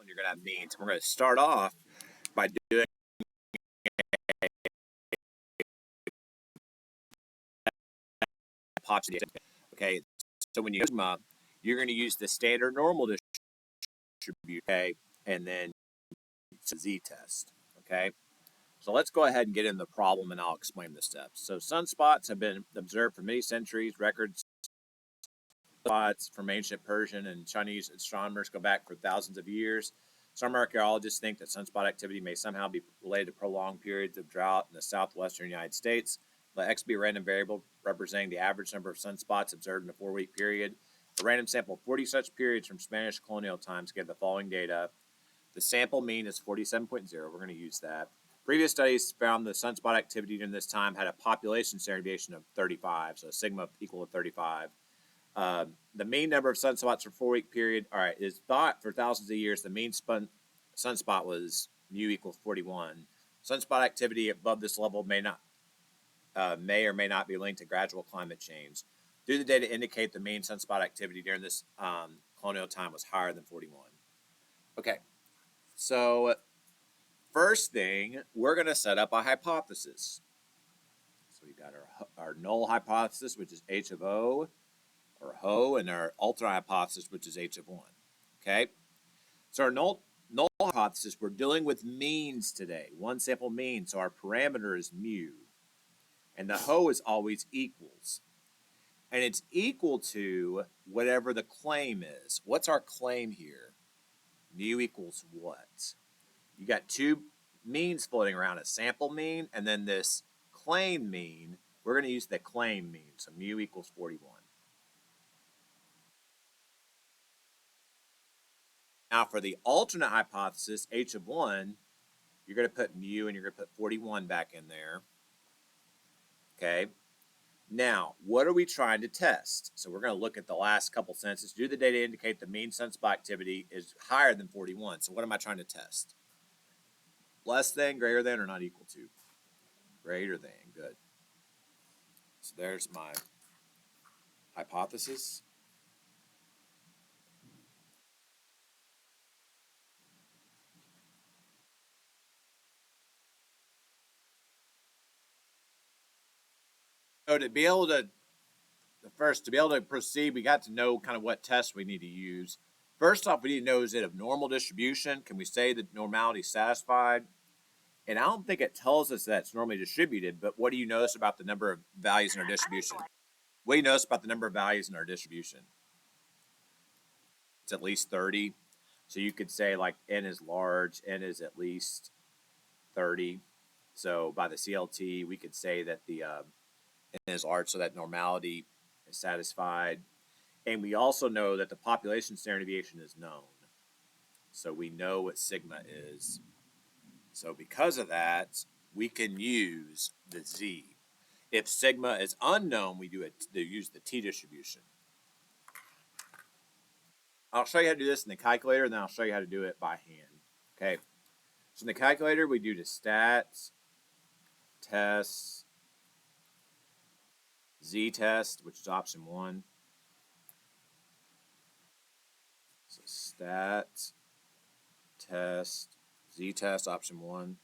one, you're going to have means. We're going to start off by doing population. Okay, so when you use sigma, you're going to use the standard normal distribution, okay, and then z-test, okay? So let's go ahead and get in the problem, and I'll explain the steps. So sunspots have been observed for many centuries. Records spots from ancient Persian and Chinese astronomers go back for thousands of years. Some archaeologists think that sunspot activity may somehow be related to prolonged periods of drought in the southwestern United States. Let X be a random variable representing the average number of sunspots observed in a 4-week period. A random sample of 40 such periods from Spanish colonial times gave the following data. The sample mean is 47.0. We're going to use that. Previous studies found the sunspot activity during this time had a population standard deviation of 35, so sigma equal to 35. The mean number of sunspots for 4-week period, all right, is thought for thousands of years the mean sunspot was mu equals 41. Sunspot activity above this level may or may not be linked to gradual climate change. Do the data indicate the mean sunspot activity during this colonial time was higher than 41? Okay, so first thing, we're going to set up a hypothesis. So we got our null hypothesis, which is H of O, or HO, and our alternate hypothesis, which is H of 1. Okay? So our null hypothesis, we're dealing with means today, one sample mean, so our parameter is mu. And the HO is always equals. And it's equal to whatever the claim is. What's our claim here? Mu equals what? You got two means floating around, a sample mean and then this claim mean. We're going to use the claim mean, so mu equals 41. Now for the alternate hypothesis, H of 1, you're going to put mu and you're going to put 41 back in there. Okay. Now, what are we trying to test? So we're going to look at the last couple sentences. Do the data indicate the mean sunspot activity is higher than 41? So what am I trying to test? Less than, greater than, or not equal to? Greater than. Good. So there's my hypothesis. So to be able to proceed, we got to know kind of what tests we need to use. First off, we need to know, is it of normal distribution? Can we say that normality is satisfied? And I don't think it tells us that it's normally distributed, but what do you notice about the number of values in our distribution? What do you notice about the number of values in our distribution? It's at least 30. So you could say like n is large, n is at least 30. So by the CLT, we could say that the n is large, so that normality is satisfied. And we also know that the population standard deviation is known. So we know what sigma is. So because of that, we can use the z. If sigma is unknown, we use the t distribution. I'll show you how to do this in the calculator, and then I'll show you how to do it by hand. Okay. So in the calculator, we do the stats, test, z-test, which is option 1. So stat, test, z-test, option 1.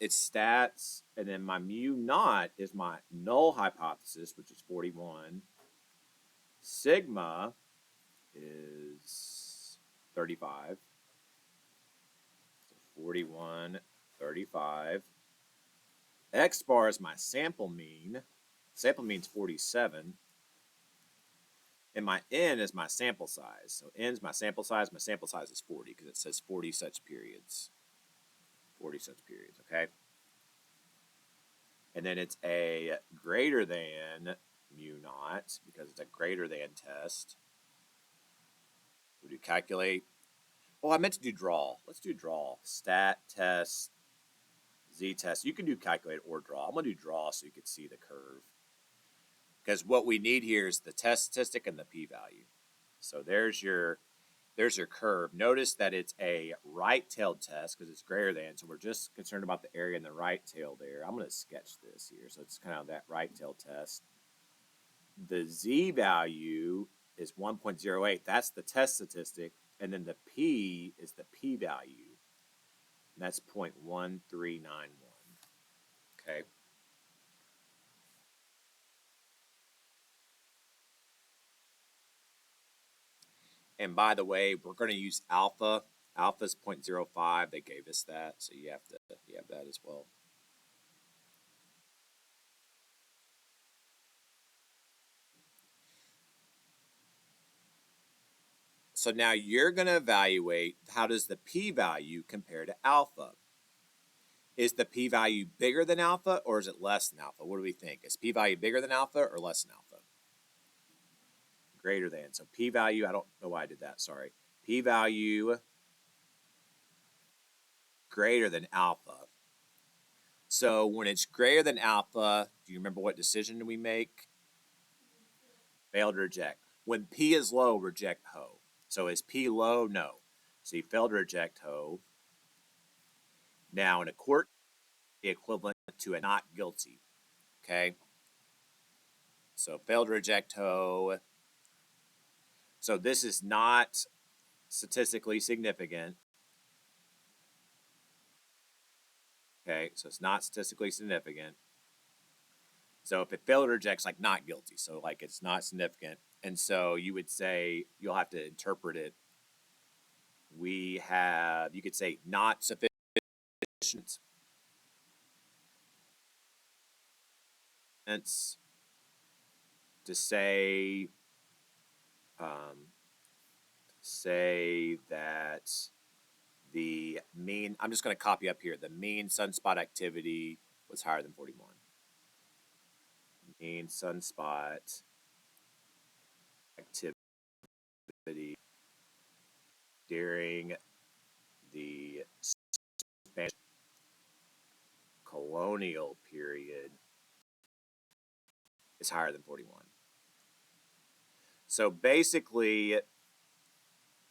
It's stats, and then my mu naught is my null hypothesis, which is 41. Sigma is 35. So 41, 35. X bar is my sample mean. Sample mean is 47. And my n is my sample size. So n is my sample size. My sample size is 40 because it says 40 such periods. 40 such periods, okay? And then it's a greater than mu naught because it's a greater than test. We do calculate. Oh, I meant to do draw. Let's do draw. Stat, test, z-test. You can do calculate or draw. I'm going to do draw so you can see the curve. Because what we need here is the test statistic and the p-value. So there's your curve. Notice that it's a right-tailed test because it's greater than. So we're just concerned about the area in the right tail there. I'm going to sketch this here. So it's kind of that right-tailed test. The z-value is 1.08. That's the test statistic. And then the P is the p-value. And that's 0.1391. Okay. And by the way, we're going to use alpha. Alpha is 0.05. They gave us that, so you have that as well. So now you're going to evaluate how does the p-value compare to alpha. Is the p-value bigger than alpha or is it less than alpha? What do we think? Is p-value bigger than alpha or less than alpha? Greater than. So p-value, I don't know why I did that, sorry. P-value greater than alpha. So when it's greater than alpha, do you remember what decision we make? Fail to reject. When P is low, reject ho. So is P low? No. So you fail to reject ho. Now in a court, the equivalent to a not guilty. Okay. So fail to reject ho. So this is not statistically significant. Okay. So it's not statistically significant. So if it failed to reject, it's like not guilty. So like it's not significant. And so you would say you'll have to interpret it. You could say not sufficient. To say that the mean, I'm just going to copy up here, the mean sunspot activity was higher than 41. Mean sunspot activity during the Spanish colonial period is higher than 41. So basically,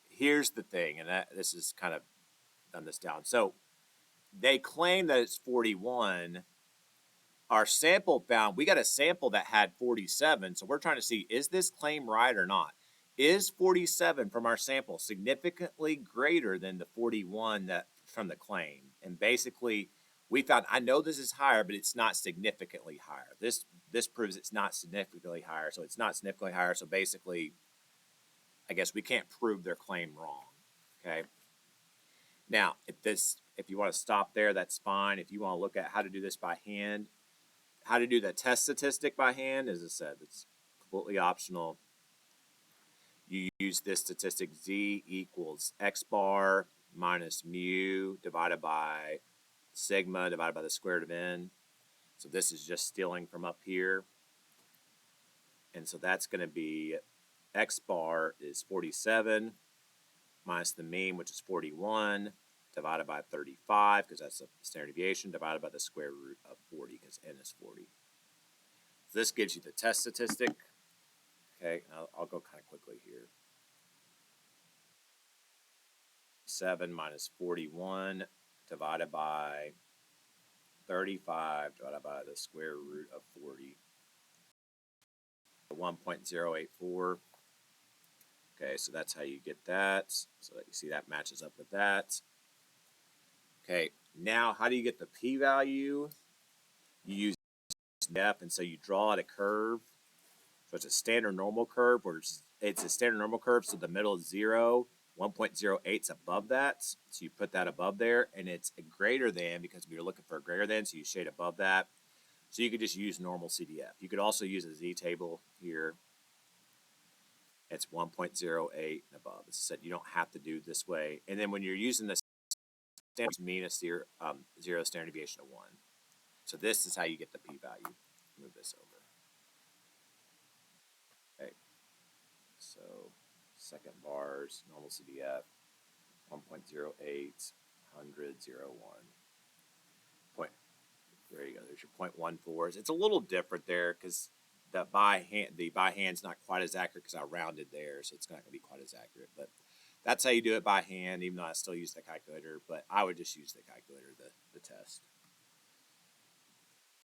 here's the thing, and this is kind of done this down. So they claim that it's 41. Our sample found, we got a sample that had 47. So we're trying to see, is this claim right or not? Is 47 from our sample significantly greater than the 41 that from the claim? And basically, we found, I know this is higher, but it's not significantly higher. This proves it's not significantly higher. So it's not significantly higher. So basically, I guess we can't prove their claim wrong. Okay. Now, if you want to stop there, that's fine. If you want to look at how to do this by hand, how to do the test statistic by hand, as I said, it's completely optional. You use this statistic z equals x bar minus mu divided by sigma divided by the square root of n. So this is just stealing from up here. And so that's going to be x bar is 47 minus the mean, which is 41, divided by 35, because that's a standard deviation, divided by the square root of 40, because n is 40. So this gives you the test statistic. Okay, I'll go kind of quickly here. 7 minus 41 divided by 35 divided by the square root of 40. 1.084. Okay, so that's how you get that. So that you see that matches up with that. Okay, now how do you get the p-value? You use f, and so you draw out a curve. So it's a standard normal curve, where it's a standard normal curve, so the middle is 0. 1.08 is above that, so you put that above there, and it's a greater than, because we were looking for a greater than, so you shade above that. So you could just use normal CDF. You could also use a z-table here. It's 1.08 and above. As I said, you don't have to do this way. And then when you're using the standard mean of zero standard deviation of 1. So this is how you get the p-value. Move this over. Okay. So second bars, normal CDF, 1.08, 100, 0, 1. There you go. There's your 0.14s. It's a little different there because the by hand's not quite as accurate because I rounded there, so it's not going to be quite as accurate. But that's how you do it by hand, even though I still use the calculator. But I would just use the calculator, the test.